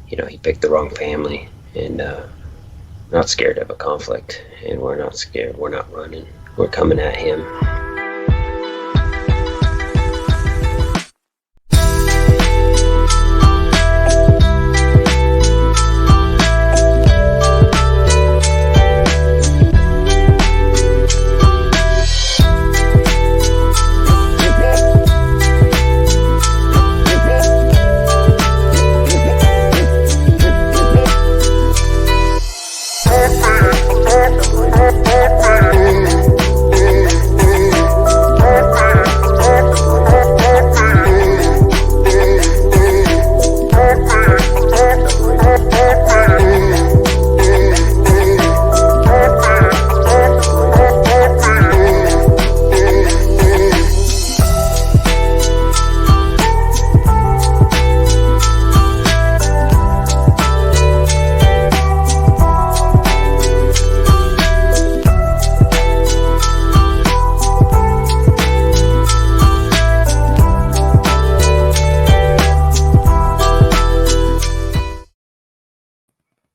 he picked the wrong family, and not scared of a conflict, and we're not scared. We're not running. We're coming at him.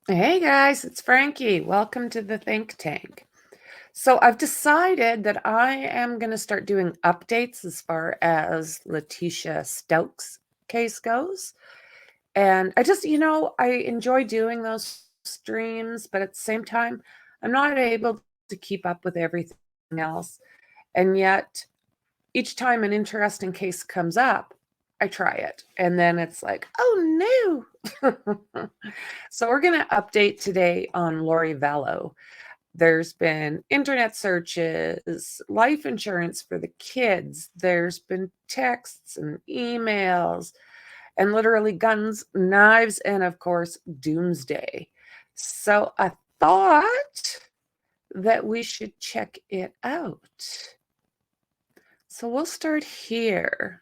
Hey guys, it's Frankie. Welcome to the Think Tank. So I've decided that I am going to start doing updates as far as Letitia Stokes' case goes. And I just, I enjoy doing those streams, but at the same time, I'm not able to keep up with everything else. And yet, each time an interesting case comes up, I try it. And then it's like, oh no. So we're going to update today on Lori Vallow. There's been internet searches, life insurance for the kids. There's been texts and emails and literally guns, knives, and of course, Doomsday. So I thought that we should check it out. So we'll start here.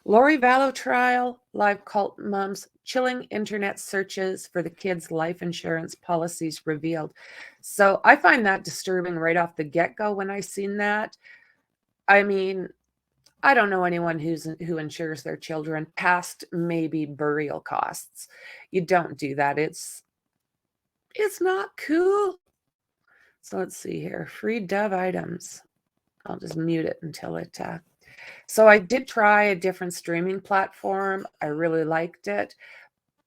Lori Vallow trial, live cult moms, chilling internet searches for the kids' life insurance policies revealed. So I find that disturbing right off the get-go when I seen that. I mean, I don't know anyone who insures their children past maybe burial costs. You don't do that. It's not cool. So let's see here. Free Dove items. I'll just mute it until it so I did try a different streaming platform. I really liked it,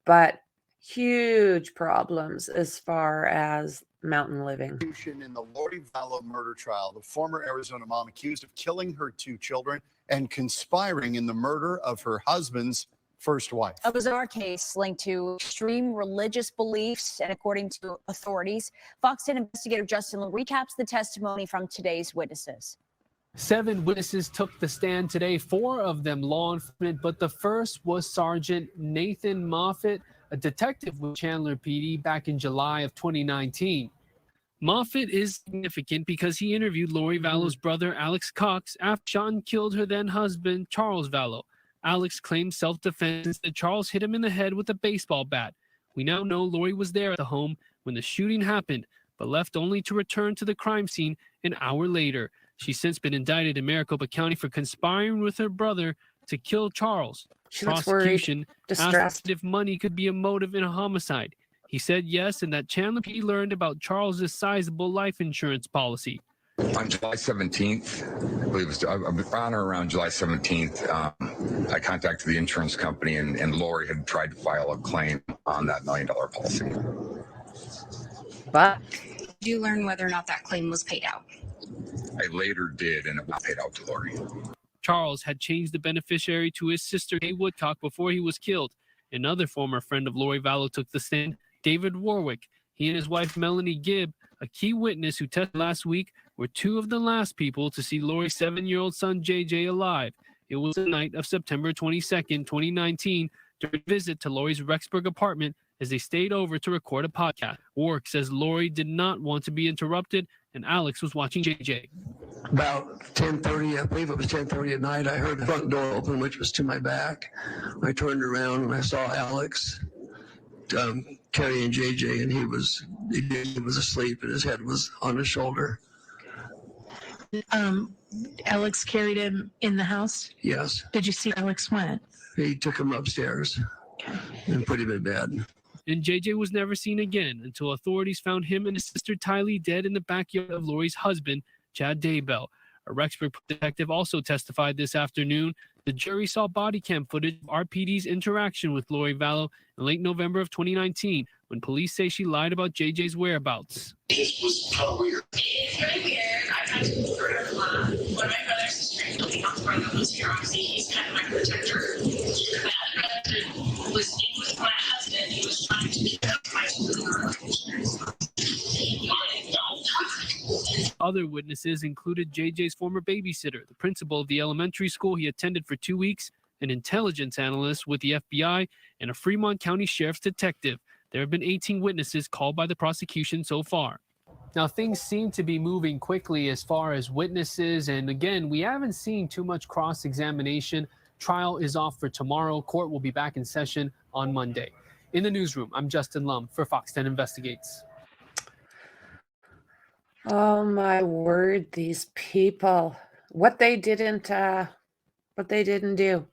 but huge problems as far as mountain living. In the Lori Vallow murder trial, the former Arizona mom accused of killing her 2 children and conspiring in the murder of her husband's first wife. A bizarre case linked to extreme religious beliefs, and according to authorities, Fox 10 investigator Justin Lowe recaps the testimony from today's witnesses. 7 witnesses took the stand today, 4 of them law enforcement, but the first was Sergeant Nathan Moffitt, a detective with Chandler PD back in July of 2019. Moffitt is significant because he interviewed Lori Vallow's brother, Alex Cox, after shot and killed her then husband, Charles Vallow. Alex claimed self-defense that Charles hit him in the head with a baseball bat. We now know Lori was there at the home when the shooting happened, but left only to return to the crime scene an hour later. She's since been indicted in Maricopa County for conspiring with her brother to kill Charles. She looks Prosecution worried, distressed. asked if money could be a motive in a homicide. He said yes, and that Chandler PD learned about Charles's sizable life insurance policy. On July 17th, I believe it was on or around July 17th, I contacted the insurance company, and Lori had tried to file a claim on that $1 million policy. But did you learn whether or not that claim was paid out? I later did, and it was paid out to Lori. Charles had changed the beneficiary to his sister, Kay Woodcock, before he was killed. Another former friend of Lori Vallow took the stand, David Warwick. He and his wife, Melanie Gibb, a key witness who testified last week, were 2 of the last people to see Lori's 7-year-old son, JJ, alive. It was the night of September 22nd, 2019, during a visit to Lori's Rexburg apartment as they stayed over to record a podcast. Warwick says Lori did not want to be interrupted, and Alex was watching JJ. About 10:30, I believe it was 10:30 at night, I heard the front door open, which was to my back. I turned around and I saw Alex carrying JJ, and he was asleep and his head was on his shoulder. Alex carried him in the house? Yes. Did you see Alex went? He took him upstairs. Okay. and pretty bad. And JJ was never seen again until authorities found him and his sister Tylee dead in the backyard of Lori's husband, Chad Daybell. A Rexburg detective also testified this afternoon. The jury saw body cam footage of RPD's interaction with Lori Vallow in late November of 2019, when police say she lied about JJ's whereabouts. This was kind of weird. It's very weird. I've had to move her a lot. One of my brothers is trying to my brother was here. Obviously, he's kind of my protector. My brother was in with my husband. He was trying to keep up my Other witnesses included JJ's former babysitter, the principal of the elementary school he attended for 2 weeks, an intelligence analyst with the FBI, and a Fremont County Sheriff's detective. There have been 18 witnesses called by the prosecution so far. Now, things seem to be moving quickly as far as witnesses, and again, we haven't seen too much cross-examination. Trial is off for tomorrow. Court will be back in session on Monday. In the newsroom, I'm Justin Lum for Fox 10 Investigates. Oh my word, these people. What they didn't do,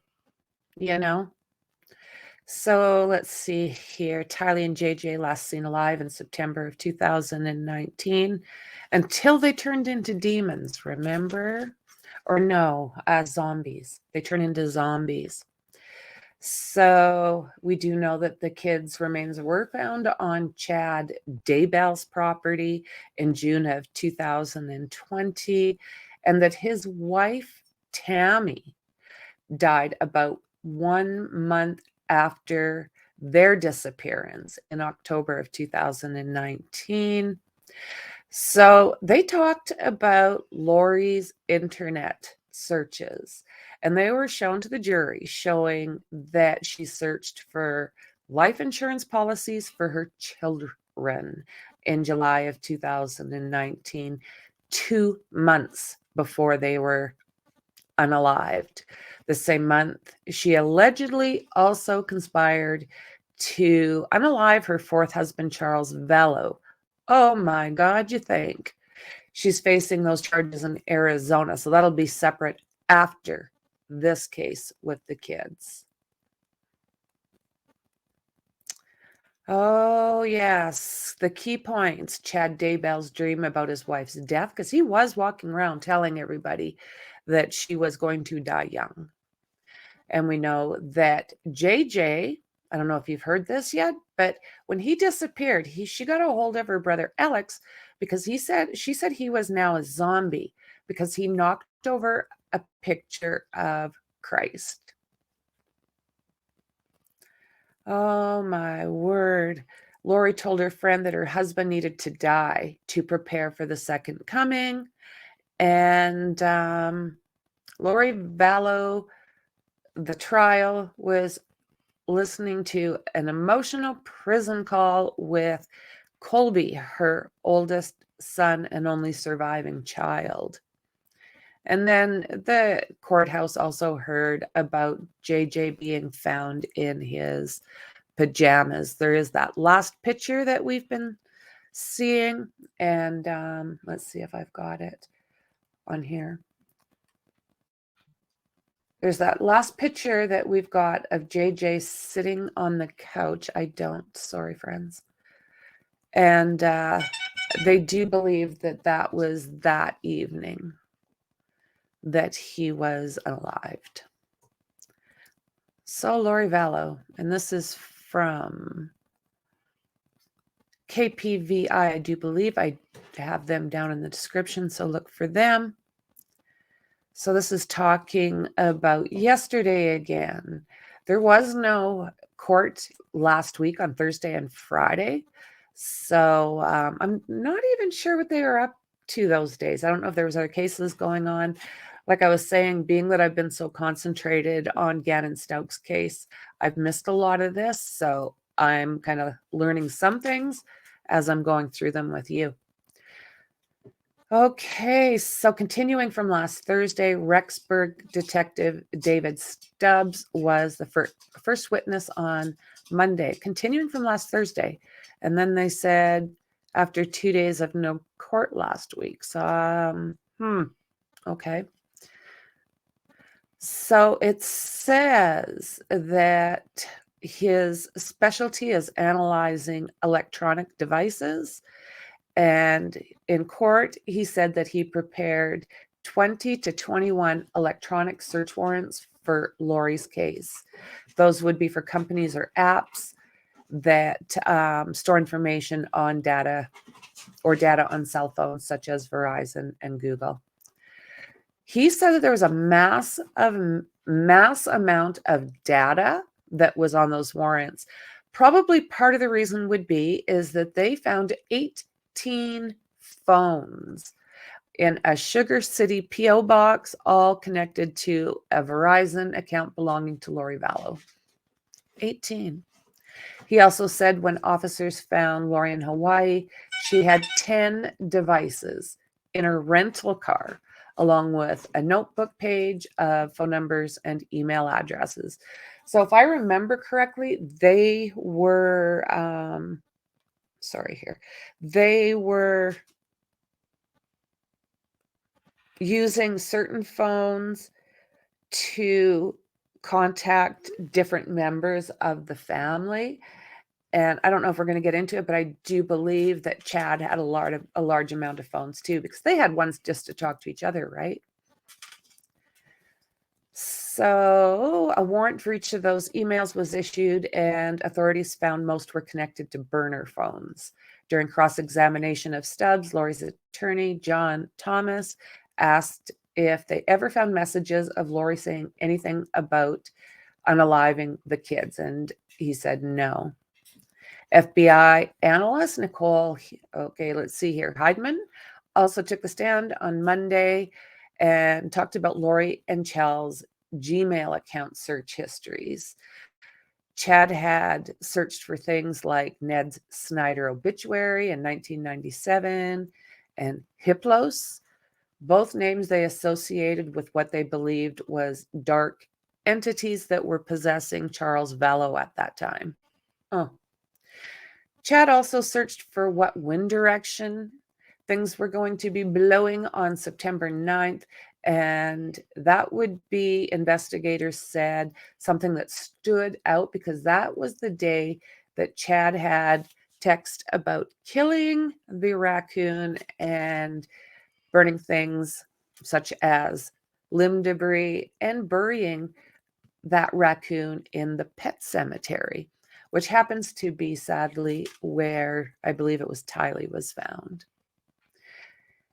you know? So let's see here. Tylee and JJ last seen alive in September of 2019 until they turned into demons, remember? Or no, zombies. They turn into zombies. So we do know that the kids' remains were found on Chad Daybell's property in June of 2020, and that his wife, Tammy, died about 1 month after their disappearance in October of 2019. So they talked about Lori's internet searches, and they were shown to the jury, showing that she searched for life insurance policies for her children in July of 2019, 2 months before they were unalived. The same month, she allegedly also conspired to unalive her fourth husband, Charles Vallow. Oh my God, you think? She's facing those charges in Arizona, so that'll be separate after this case with the kids. Oh, yes. The key points. Chad Daybell's dream about his wife's death, because he was walking around telling everybody that she was going to die young. And we know that JJ, I don't know if you've heard this yet, but when he disappeared, she got a hold of her brother Alex, because she said he was now a zombie because he knocked over a picture of Christ. Oh my word. Lori told her friend that her husband needed to die to prepare for the second coming. And Lori Vallow, the trial, was listening to an emotional prison call with Colby, her oldest son and only surviving child. And then the courthouse also heard about JJ being found in his pajamas. There is that last picture that we've been seeing. And let's see if I've got it on here. There's that last picture that we've got of JJ sitting on the couch. I don't, sorry, friends. And they do believe that that was that evening that he was unalived. So Lori Vallow, and this is from KPVI, I do believe. I have them down in the description, so look for them. So this is talking about yesterday again. There was no court last week on Thursday and Friday. So I'm not even sure what they were up to those days. I don't know if there was other cases going on. Like I was saying, being that I've been so concentrated on Gannon Stokes' case, I've missed a lot of this. So I'm kind of learning some things as I'm going through them with you. Okay, so continuing from last Thursday, Rexburg detective David Stubbs was the first witness on Monday, continuing from last Thursday. And then they said after 2 days of no court last week. So, okay. So it says that his specialty is analyzing electronic devices. And in court, he said that he prepared 20 to 21 electronic search warrants for Lori's case. Those would be for companies or apps that store information on data or data on cell phones, such as Verizon and Google. He said that there was a mass amount of data that was on those warrants. Probably part of the reason would be is that they found 18 phones in a Sugar City P.O. box, all connected to a Verizon account belonging to Lori Vallow. 18. He also said when officers found Lori in Hawaii, she had 10 devices in her rental car, along with a notebook page of phone numbers and email addresses. So if I remember correctly, they were, they were using certain phones to contact different members of the family. And I don't know if we're going to get into it, but I do believe that Chad had a large amount of phones too, because they had ones just to talk to each other, right? So a warrant for each of those emails was issued, and authorities found most were connected to burner phones. During cross-examination of Stubbs, Lori's attorney, John Thomas, asked if they ever found messages of Lori saying anything about unaliving the kids, and he said no. FBI analyst Nicole, Heidman also took the stand on Monday and talked about Lori and Chel's Gmail account search histories. Chad had searched for things like Ned's Snyder obituary in 1997 and Hiplos, both names they associated with what they believed was dark entities that were possessing Charles Vallow at that time. Oh. Chad also searched for what wind direction things were going to be blowing on September 9th. And that would be, investigators said, something that stood out because that was the day that Chad had text about killing the raccoon and burning things such as limb debris and burying that raccoon in the pet cemetery, which happens to be, sadly, where I believe it was Tylee was found.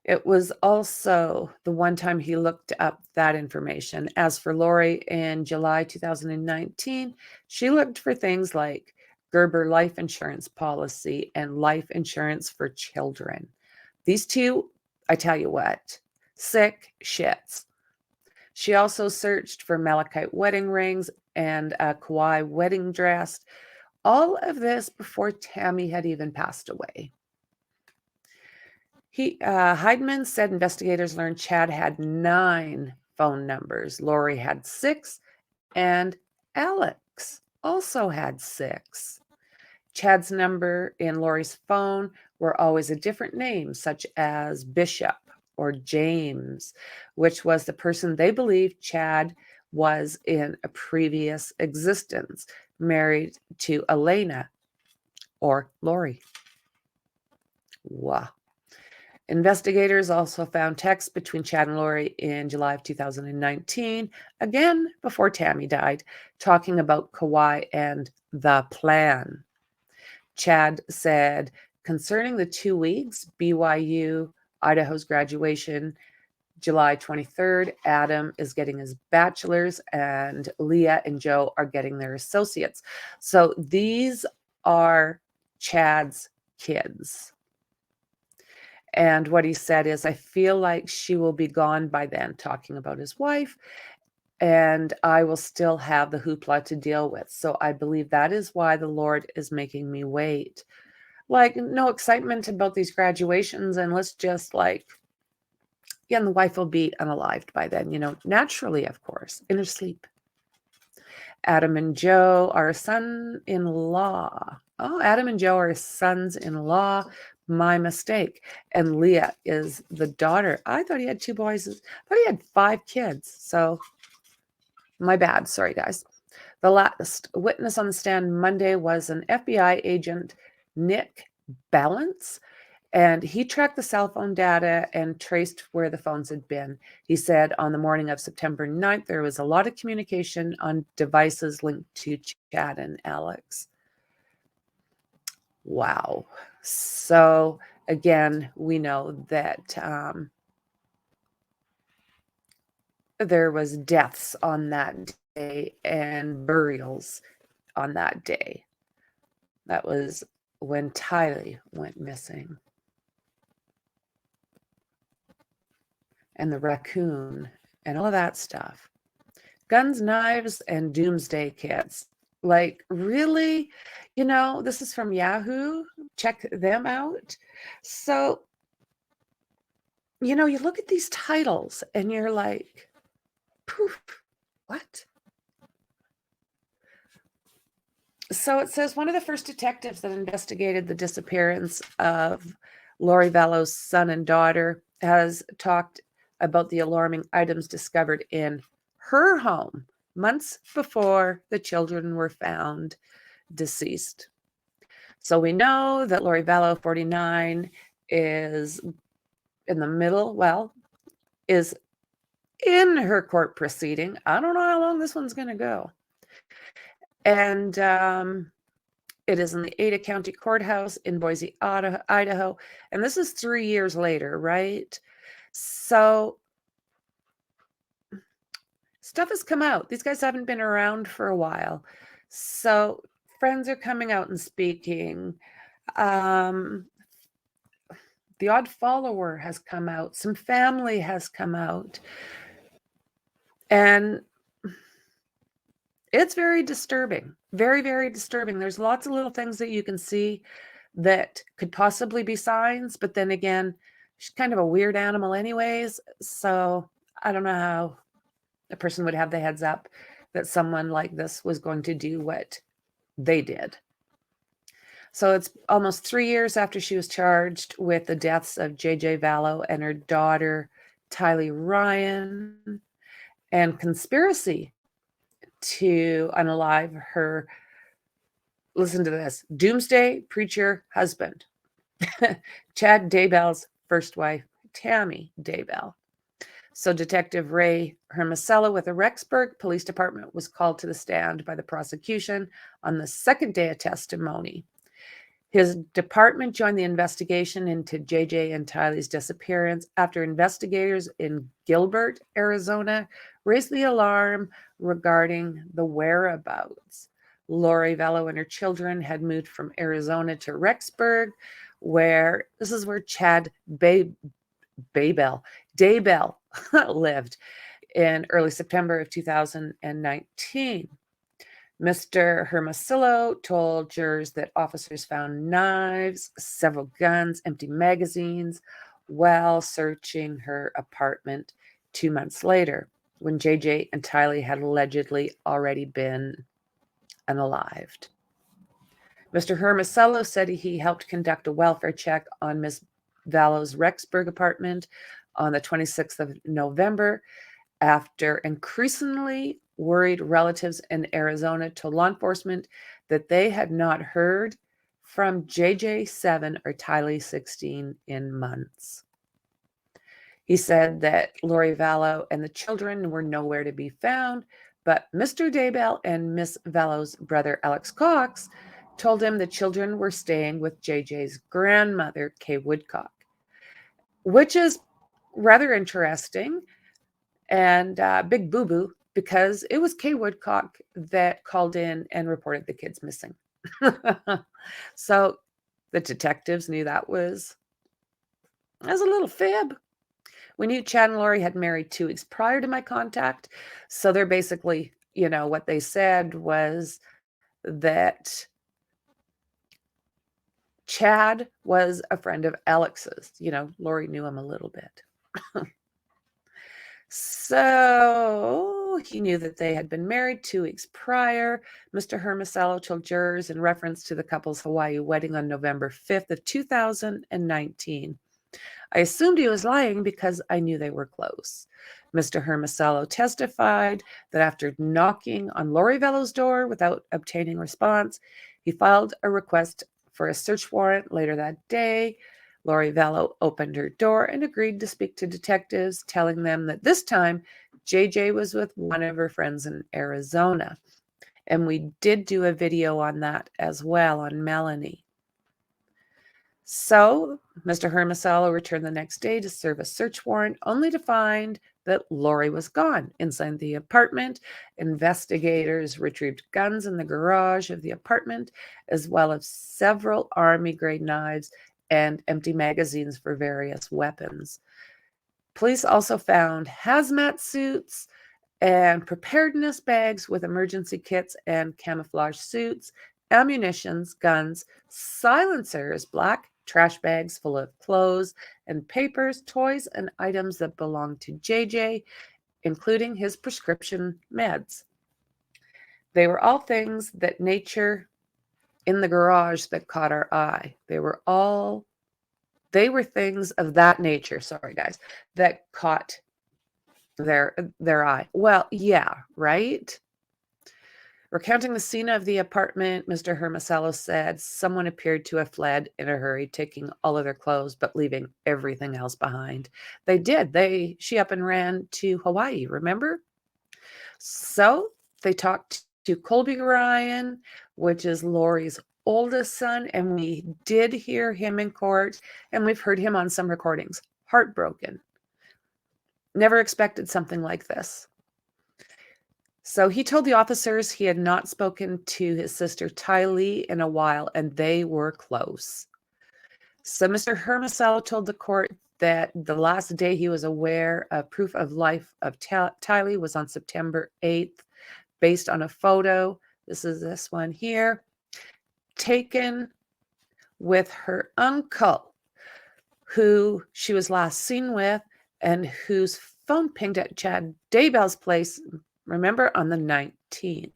It was also the one time he looked up that information. As for Lori, in July 2019, she looked for things like Gerber life insurance policy and life insurance for children. These two, I tell you what, sick shits. She also searched for malachite wedding rings and a Kauai wedding dress. All of this before Tammy had even passed away. Heidman said investigators learned Chad had 9 phone numbers. Lori had 6, and Alex also had 6. Chad's number in Lori's phone were always a different name, such as Bishop or James, which was the person they believed Chad was in a previous existence, married to Elena or Lori. Wow. Investigators also found texts between Chad and Lori in July of 2019, again before Tammy died, talking about Kauai and the plan. Chad said, concerning the 2 weeks, BYU, Idaho's graduation, July 23rd, Adam is getting his bachelor's and Leah and Joe are getting their associates. So these are Chad's kids. And what he said is, I feel like she will be gone by then, talking about his wife, and I will still have the hoopla to deal with. So I believe that is why the Lord is making me wait. Like, no excitement about these graduations, and let's just and the wife will be unalived by then, naturally, of course, in her sleep. Adam and Joe are son-in-law. Oh, Adam and Joe are sons-in-law. My mistake. And Leah is the daughter. I thought he had 2 boys. I thought he had 5 kids. So my bad. Sorry, guys. The last witness on the stand Monday was an FBI agent, Nick Balance, and he tracked the cell phone data and traced where the phones had been. He said on the morning of September 9th, there was a lot of communication on devices linked to Chad and Alex. Wow. So again, we know that there was deaths on that day and burials on that day. That was when Tylee went missing. And the raccoon and all of that stuff. Guns, knives, and doomsday kits. Like, really? You know, this is from Yahoo. Check them out. So, you know, you look at these titles and you're like, poof, what? So it says one of the first detectives that investigated the disappearance of Lori Vallow's son and daughter has talked about the alarming items discovered in her home months before the children were found deceased. So we know that Lori Vallow, 49, is in the middle, well, is in her court proceeding. I don't know how long this one's going to go. And it is in the Ada County Courthouse in Boise, Idaho. And this is 3 years later, right? So stuff has come out. These guys haven't been around for a while. So friends are coming out and speaking. The odd follower has come out. Some family has come out. And it's very disturbing. Very, very disturbing. There's lots of little things that you can see that could possibly be signs. But then again, she's kind of a weird animal anyways. So I don't know how a person would have the heads up that someone like this was going to do what they did. So it's almost 3 years after she was charged with the deaths of JJ Vallow and her daughter, Tylee Ryan, and conspiracy to unalive her, listen to this, Doomsday preacher husband, Chad Daybell's first wife, Tammy Daybell. So Detective Ray Hermosello with the Rexburg Police Department was called to the stand by the prosecution on the second day of testimony. His department joined the investigation into JJ and Tylee's disappearance after investigators in Gilbert, Arizona, raised the alarm regarding the whereabouts. Lori Vallow and her children had moved from Arizona to Rexburg, where this is where Chad Daybell lived in early September of 2019. Mr. Hermosillo told jurors that officers found knives, several guns, empty magazines while searching her apartment 2 months later, when JJ and Tylee had allegedly already been unalived. Mr. Hermosillo said he helped conduct a welfare check on Ms. Vallow's Rexburg apartment on the 26th of November after increasingly worried relatives in Arizona told law enforcement that they had not heard from JJ 7 or Tylee 16 in months. He said that Lori Vallow and the children were nowhere to be found, but Mr. Daybell and Miss Vallow's brother Alex Cox told him the children were staying with JJ's grandmother, Kay Woodcock, which is rather interesting and big boo-boo, because it was Kay Woodcock that called in and reported the kids missing. So the detectives knew that was a little fib. We knew Chad and Lori had married 2 weeks prior to my contact. So they're basically, you know, what they said was that Chad was a friend of Alex's. You know, Lori knew him a little bit. So he knew that they had been married 2 weeks prior. Mr. Hermosello told jurors in reference to the couple's Hawaii wedding on November 5th of 2019. I assumed he was lying because I knew they were close. Mr. Hermosello testified that after knocking on Lori Vallow's door without obtaining response, he filed a request for a search warrant later that day. Lori Vallow opened her door and agreed to speak to detectives, telling them that this time JJ was with one of her friends in Arizona. And we did do a video on that as well on Melanie. So Mr. Hermosello returned the next day to serve a search warrant, only to find that Lori was gone. Inside the apartment, investigators retrieved guns in the garage of the apartment, as well as several army-grade knives and empty magazines for various weapons. Police also found hazmat suits and preparedness bags with emergency kits and camouflage suits, ammunitions, guns, silencers, black trash bags full of clothes and papers, toys, and items that belonged to JJ, including his prescription meds. They were all things that nature in the garage that caught our eye. They were things of that nature, sorry guys, that caught their eye. Well, yeah, right? Recounting the scene of the apartment, Mr. Hermosello said someone appeared to have fled in a hurry, taking all of their clothes, but leaving everything else behind. They did. She up and ran to Hawaii, remember? So they talked to Colby Ryan, which is Lori's oldest son, and we did hear him in court, and we've heard him on some recordings. Heartbroken. Never expected something like this. So he told the officers he had not spoken to his sister Tylee in a while, and they were close. So Mr. Hermosello told the court that the last day he was aware of proof of life of Tylee was on September 8th, based on a photo. This is this one here, taken with her uncle, who she was last seen with, and whose phone pinged at Chad Daybell's place, remember, on the 19th,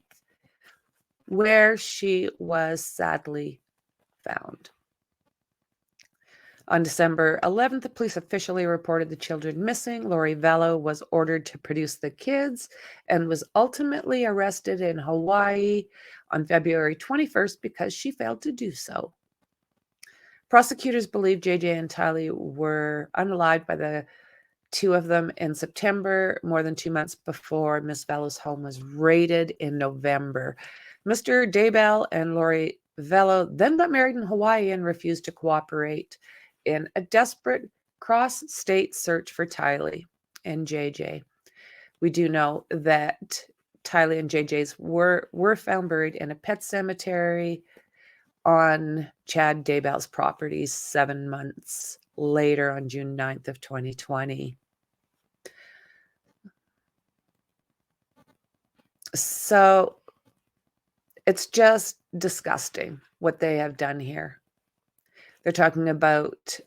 where she was sadly found. On December 11th, the police officially reported the children missing. Lori Vallow was ordered to produce the kids and was ultimately arrested in Hawaii on February 21st because she failed to do so. Prosecutors believe JJ and Tylee were unalived by the two of them in September, more than 2 months before Miss Vallow's home was raided in November. Mr. Daybell and Lori Vallow then got married in Hawaii and refused to cooperate in a desperate cross-state search for Tylee and JJ. We do know that Tylee and JJ's were found buried in a pet cemetery on Chad Daybell's property 7 months later on June 9th of 2020. So it's just disgusting what they have done here. They're talking about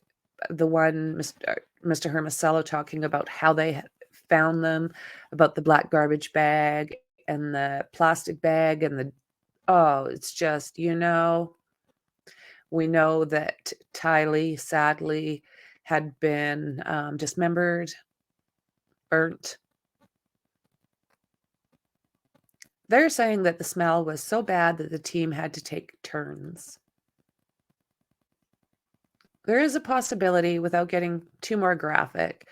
the one, Mr. Hermosello talking about how they found them, about the black garbage bag and the plastic bag and it's just, we know that Tylee sadly had been dismembered, burnt. They're saying that the smell was so bad that the team had to take turns. There is a possibility, without getting too more graphic,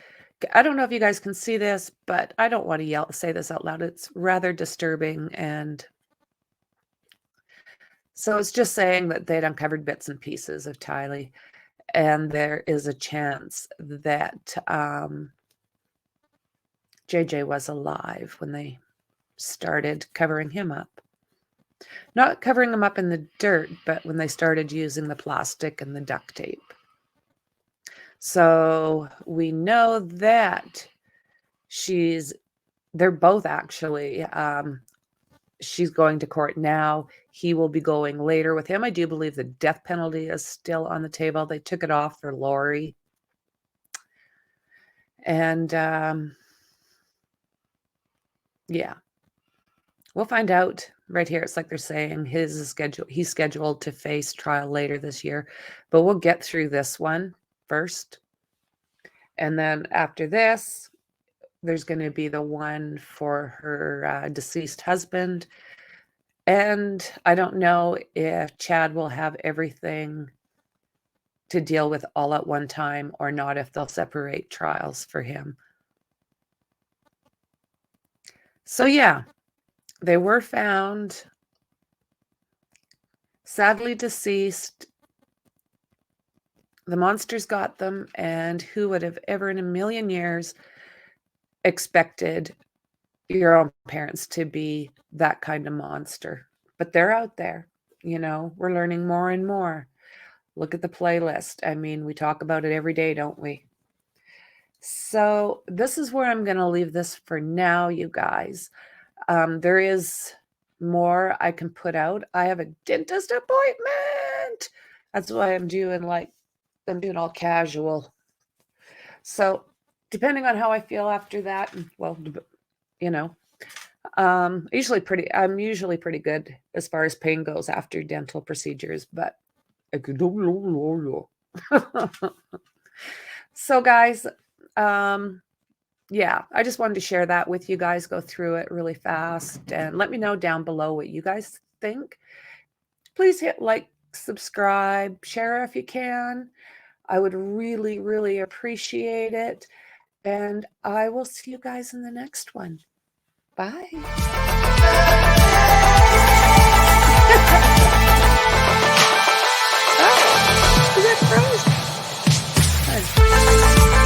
I don't know if you guys can see this, but I don't want to say this out loud. It's rather disturbing. And so it's just saying that they'd uncovered bits and pieces of Tylee, and there is a chance that JJ was alive when they started covering him up. Not covering him up in the dirt, but when they started using the plastic and the duct tape. So we know that they're both actually, she's going to court now. He will be going later with him. I do believe the death penalty is still on the table. They took it off for Lori. And yeah, we'll find out right here. It's like they're saying he's scheduled to face trial later this year, but we'll get through this one first. And then after this, there's going to be the one for her deceased husband. And I don't know if Chad will have everything to deal with all at one time or not, if they'll separate trials for him. So yeah, they were found sadly deceased. The monsters got them, and who would have ever in a million years expected your own parents to be that kind of monster? But they're out there, you know, we're learning more and more. Look at the playlist. I mean, we talk about it every day, don't we? So this is where I'm going to leave this for now, you guys. There is more I can put out. I have a dentist appointment. That's why I'm doing all casual. So depending on how I feel after that, well, you know, I'm usually pretty good as far as pain goes after dental procedures, but so guys, yeah, I just wanted to share that with you guys, go through it really fast, and let me know down below what you guys think. Please hit like, subscribe, share if you can. I would really, really appreciate it. And I will see you guys in the next one. Bye. Oh, is that frozen? Good.